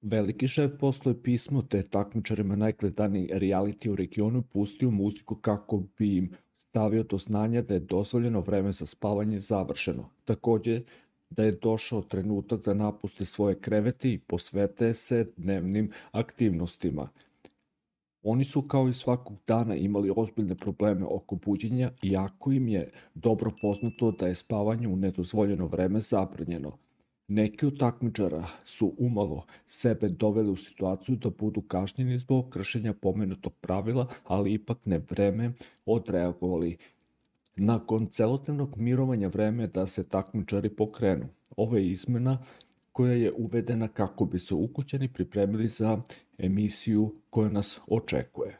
Veliki šef poslao je pismo te takmičarima najgledaniji reality u regionu pustio muziku kako bi im stavio do znanja da je dozvoljeno vreme za spavanje završeno. Takođe, da je došao trenutak da napuste svoje krevete i posvete se dnevnim aktivnostima. Oni su kao i svakog dana imali ozbiljne probleme oko buđenja, iako im je dobro poznato da je spavanje u nedozvoljeno vreme zabranjeno. Neki od takmičara su umalo sebe doveli u situaciju da budu kažnjeni zbog kršenja pomenutog pravila, ali ipak ne vreme odreagovali. Nakon celodnevnog mirovanja vreme je da se takmičari pokrenu. Ovo je izmena koja je uvedena kako bi se ukućani pripremili za emisiju koja nas očekuje.